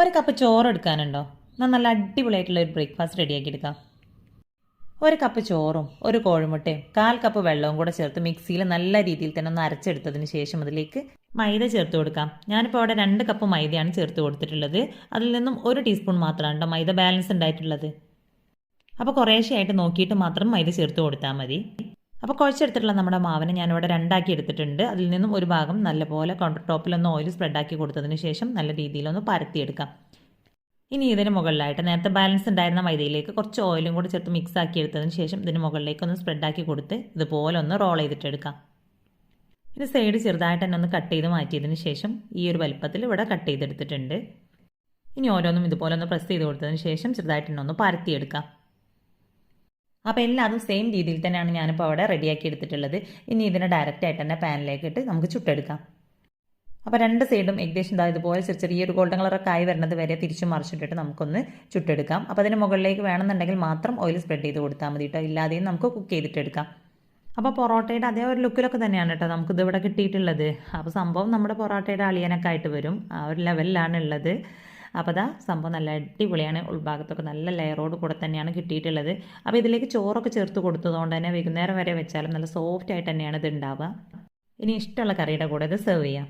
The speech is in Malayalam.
ഒരു കപ്പ് ചോറ് എടുക്കാനുണ്ടോ? എന്നാൽ നല്ല അടിപൊളിയായിട്ടുള്ള ഒരു ബ്രേക്ക്ഫാസ്റ്റ് റെഡിയാക്കി എടുക്കാം. ഒരു കപ്പ് ചോറും ഒരു കോഴിമുട്ടയും 1/4 കപ്പ് വെള്ളവും കൂടെ ചേർത്ത് മിക്സിയിൽ നല്ല രീതിയിൽ തന്നെ ഒന്ന് അരച്ചെടുത്തതിന് ശേഷം അതിലേക്ക് മൈദ ചേർത്ത് കൊടുക്കാം. ഞാനിപ്പോൾ അവിടെ 2 കപ്പ് മൈദയാണ് ചേർത്ത് കൊടുത്തിട്ടുള്ളത്. അതിൽ നിന്നും 1 ടീസ്പൂൺ മാത്രമാണ് മൈദ ബാലൻസ് ഉണ്ടായിട്ടുള്ളത്. അപ്പോൾ കുറേശ്ശെയായിട്ട് നോക്കിയിട്ട് മാത്രം മൈദ ചേർത്ത് കൊടുത്താൽ മതി. അപ്പോൾ കുഴച്ചെടുത്തിട്ടുള്ള നമ്മുടെ മാവിനെ ഞാനിവിടെ 2 എടുത്തിട്ടുണ്ട്. അതിൽ നിന്നും ഒരു ഭാഗം നല്ലപോലെ കൗണ്ടർ ടോപ്പിലൊന്ന് ഓയിൽ സ്പ്രെഡാക്കി കൊടുത്തതിന് ശേഷം നല്ല രീതിയിലൊന്ന് പരത്തിയെടുക്കാം. ഇനി ഇതിന് മുകളിലായിട്ട് നേരത്തെ ബാലൻസ് ഉണ്ടായിരുന്ന മൈദയിലേക്ക് കുറച്ച് ഓയിലും കൂടി ചേർത്ത് മിക്സ് ആക്കി എടുത്തതിന് ശേഷം ഇതിന് മുകളിലേക്ക് ഒന്ന് സ്പ്രെഡാക്കി കൊടുത്ത് ഇതുപോലെ ഒന്ന് റോൾ ചെയ്തിട്ടെടുക്കാം. ഇത് സൈഡ് ചെറുതായിട്ട് തന്നെ ഒന്ന് കട്ട് ചെയ്ത് മാറ്റിയതിന് ശേഷം ഈ ഒരു വലുപ്പത്തിൽ ഇവിടെ കട്ട് ചെയ്തെടുത്തിട്ടുണ്ട്. ഇനി ഓരോന്നും ഇതുപോലെ ഒന്ന് പ്രസ് ചെയ്ത് കൊടുത്തതിന് ശേഷം ചെറുതായിട്ട് തന്നെ ഒന്ന് പരത്തിയെടുക്കാം. അപ്പോൾ എല്ലാതും സെയിം രീതിയിൽ തന്നെയാണ് ഞാനിപ്പോൾ അവിടെ റെഡിയാക്കി എടുത്തിട്ടുള്ളത്. ഇനി ഇതിനെ ഡയറക്റ്റായിട്ട് തന്നെ പാനിലേക്ക് ഇട്ട് നമുക്ക് ചുട്ടെടുക്കാം. അപ്പോൾ 2 സൈഡും ഏകദേശം ഇതുപോലെ ചെറിയൊരു ഗോൾഡൻ കളറൊക്കെ ആയി വരുന്നത് വരെ തിരിച്ചും മറിച്ചിട്ടിട്ട് നമുക്കൊന്ന് ചുട്ടെടുക്കാം. അപ്പോൾ അതിന് മുകളിലേക്ക് വേണമെന്നുണ്ടെങ്കിൽ മാത്രം ഓയിൽ സ്പ്രെഡ് ചെയ്ത് കൊടുത്താൽ മതി കേട്ടോ, ഇല്ലാതെയും നമുക്ക് കുക്ക് ചെയ്തിട്ടെടുക്കാം. അപ്പോൾ പൊറോട്ടയുടെ അതേ ഒരു ലുക്കിലൊക്കെ തന്നെയാണ് കേട്ടോ നമുക്കിത് ഇവിടെ കിട്ടിയിട്ടുള്ളത്. അപ്പോൾ സംഭവം നമ്മുടെ പൊറോട്ടയുടെ അളിയനൊക്കെ ആയിട്ട് വരും, ആ ഒരു ലെവലിലാണ് ഉള്ളത്. അപ്പോൾ അതാ സംഭവം നല്ല അടിപൊളിയാണ്. ഉൾഭാഗത്തൊക്കെ നല്ല ലെയറോട് കൂടെ തന്നെയാണ് കിട്ടിയിട്ടുള്ളത്. അപ്പോൾ ഇതിലേക്ക് ചോറൊക്കെ ചേർത്ത് കൊടുത്തതുകൊണ്ട് തന്നെ വൈകുന്നേരം വരെ വെച്ചാലും നല്ല സോഫ്റ്റ് ആയിട്ട് തന്നെയാണ് ഇത് ഉണ്ടാവുക. ഇനി ഇഷ്ടമുള്ള കറിയുടെ കൂടെ ഇത് സെർവ് ചെയ്യാം.